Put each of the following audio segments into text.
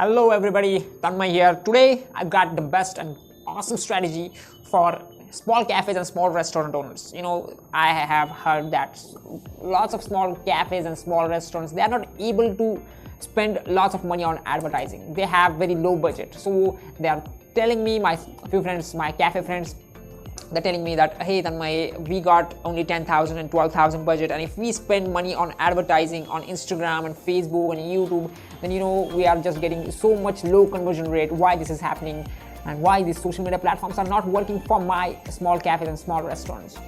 Hello everybody, Tanmay here. Today I've got the best and awesome strategy for small cafes and small restaurant owners. I have heard that lots of small cafes and small restaurants, they are not able to spend lots of money on advertising. They have very low budget. So they are telling me, my few friends, my cafe friends, they're telling me that, hey Tanmay, we got only 10,000 and 12,000 budget, and if we spend money on advertising on Instagram and Facebook and YouTube, then we are just getting so much low conversion rate. Why this is happening and why these social media platforms are not working for my small cafes and small restaurants?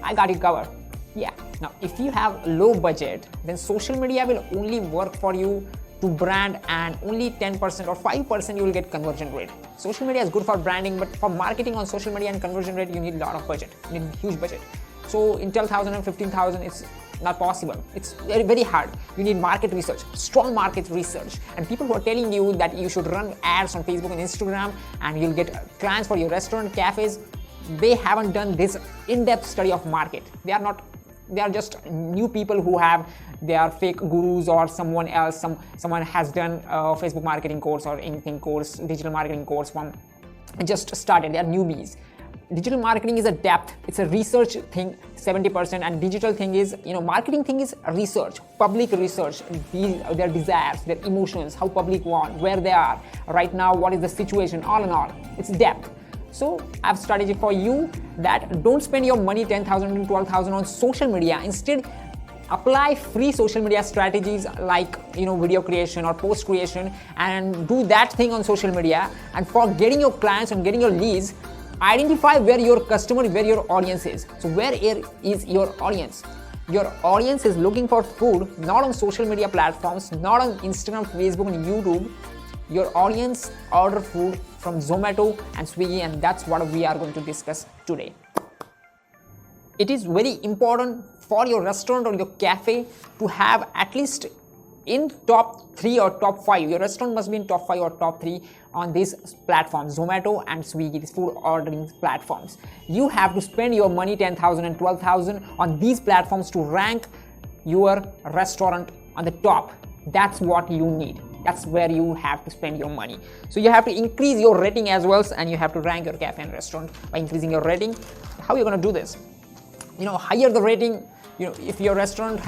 I got it covered. Yeah. Now, if you have low budget, then social media will only work for you to brand, and only 10% or 5% you will get conversion rate. Social media is good for branding, but for marketing on social media and conversion rate, you need a lot of budget. You need huge budget. So in 12,000 and 15,000, it's not possible. It's very, very hard. You need market research, strong market research, and people who are telling you that you should run ads on Facebook and Instagram and you'll get clients for your restaurant, cafes, they haven't done this in-depth study of market. They are just new people who they are fake gurus, or someone else, someone has done a Facebook marketing course or anything course, digital marketing course from just started. They are newbies. Digital marketing is a depth, it's a research thing, 70%, and digital thing is, marketing thing is research, public research, their desires, their emotions, how public want, where they are right now, what is the situation, all in all, it's depth. So I have a strategy for you that don't spend your money 10,000 and 12,000 on social media. Instead, apply free social media strategies like video creation or post creation, and do that thing on social media. And for getting your clients and getting your leads, identify where your customer, where your audience is. So where is your audience? Your audience is looking for food, not on social media platforms, not on Instagram, Facebook, and YouTube. Your audience order food from Zomato and Swiggy, and that's what we are going to discuss today. It is very important for your restaurant or your cafe to have at least in top 3 or top 5. Your restaurant must be in top 5 or top 3 on these platforms, Zomato and Swiggy, these food ordering platforms. You have to spend your money 10,000 and 12,000 on these platforms to rank your restaurant on the top. That's what you need. That's where you have to spend your money. So you have to increase your rating as well, and you have to rank your cafe and restaurant by increasing your rating. How are you going to do this? Higher the rating, if your restaurant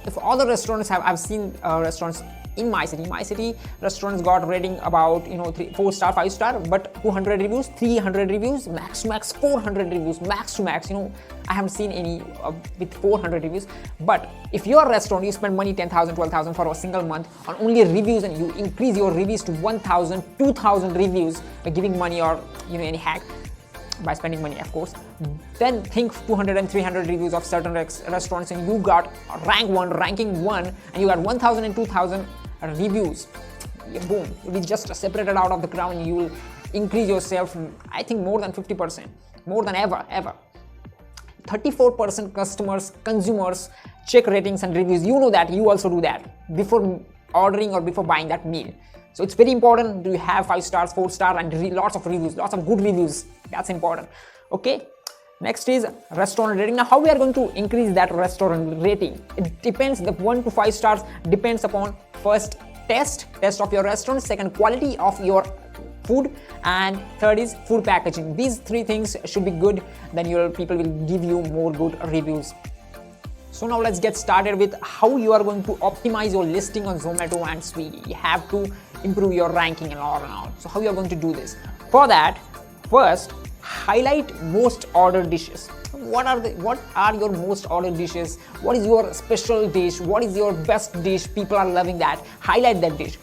if all the restaurants I've seen restaurants in my city, restaurants got rating about 4 star, 5 star, but 200 reviews, 300 reviews, max to max 400 reviews, max to max. I haven't seen any with 400 reviews. But if your restaurant, you spend money 10,000, 12,000 for a single month on only reviews, and you increase your reviews to 1,000, 2,000 reviews by giving money or any hack, by spending money, of course, then think 200 and 300 reviews of certain restaurants, and you got ranking 1, and you got 1,000 and 2,000 reviews. Boom, it is just separated out of the crowd, and you will increase yourself, I think, more than 50%, more than ever. 34% consumers check ratings and reviews. That you also do that before ordering or before buying that meal. So it's very important to have 5 stars, 4 star, and lots of reviews, lots of good reviews. That's important. Okay. Next is restaurant rating. Now, how we are going to increase that restaurant rating? It depends. The 1 to 5 stars depends upon first test of your restaurant, second quality of your food, and third is food packaging. These 3 things should be good. Then your people will give you more good reviews. So now let's get started with how you are going to optimize your listing on Zomato and Swiggy. You have to improve your ranking and all around. So how you are going to do this? For that, first, highlight most ordered dishes. What are your most ordered dishes? What is your special dish? What is your best dish? People are loving that. Highlight that dish.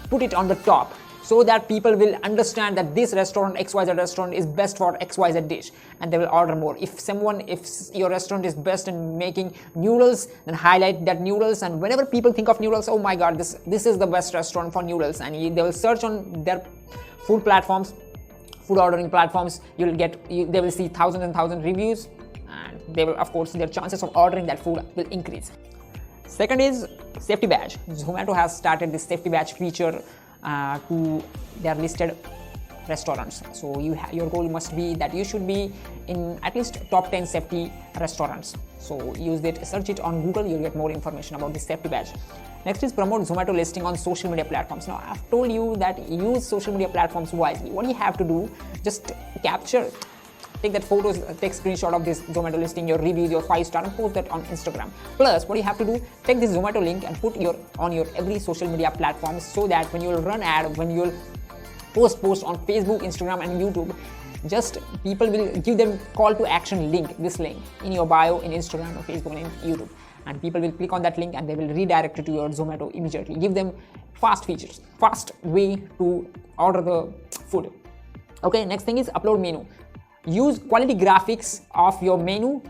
Put it on the top, so that people will understand that this restaurant, XYZ restaurant, is best for XYZ dish, and they will order more. If your restaurant is best in making noodles, then highlight that noodles, and whenever people think of noodles, oh my god, this is the best restaurant for noodles, and they will search on their food platforms, food ordering platforms. They will see thousands and thousands reviews, and they will, of course, their chances of ordering that food will increase. Second is safety badge. Zomato has started this safety badge feature to their listed restaurants. So your goal must be that you should be in at least top 10 safety restaurants. So use it, search it on Google, you'll get more information about this safety badge. Next is promote Zomato listing on social media platforms. Now I've told you that use social media platforms wisely. What you have to do, just take that photos, take screenshot of this Zomato listing, your reviews, your 5-star, and post that on Instagram. Plus, what you have to do, take this Zomato link and put on your every social media platform, so that when you'll run ad, when you'll post on Facebook, Instagram, and YouTube, just people will give them call to action link, this link in your bio in Instagram or Facebook and YouTube, and people will click on that link and they will redirect it to your Zomato immediately. Give them fast features, fast way to order the food. Okay, next thing is upload menu. Use quality graphics of your menu.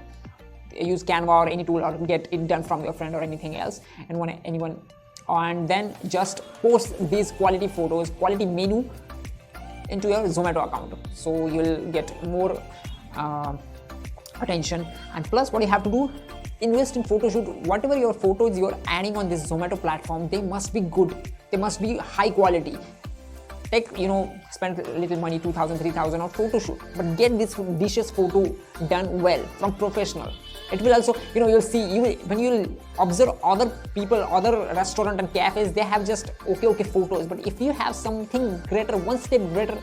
Use Canva or any tool, or get it done from your friend or anything else, anyone, and then just post these quality photos, quality menu into your Zomato account. So you'll get more attention. And plus, what you have to do, invest in photo shoot. Whatever your photos you're adding on this Zomato platform, they must be good. They must be high quality. Take, spend a little money, 2,000, 3,000 on photo shoot, but get this delicious photo done well from professional. It will also, you'll see, when you'll observe other people, other restaurant and cafes, they have just okay photos. But if you have something greater, one step greater,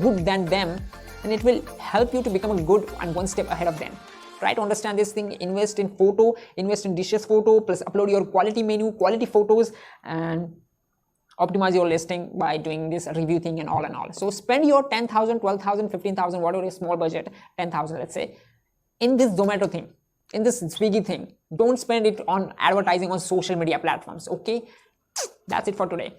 good than them, then it will help you to become a good and one step ahead of them. Try to understand this thing. Invest in photo, invest in delicious photo, plus upload your quality menu, quality photos, and optimize your listing by doing this review thing and all. So spend your 10,000, 12,000, 15,000, whatever your small budget, 10,000 let's say, in this Zomato thing, in this Swiggy thing. Don't spend it on advertising on social media platforms. Okay, that's it for today.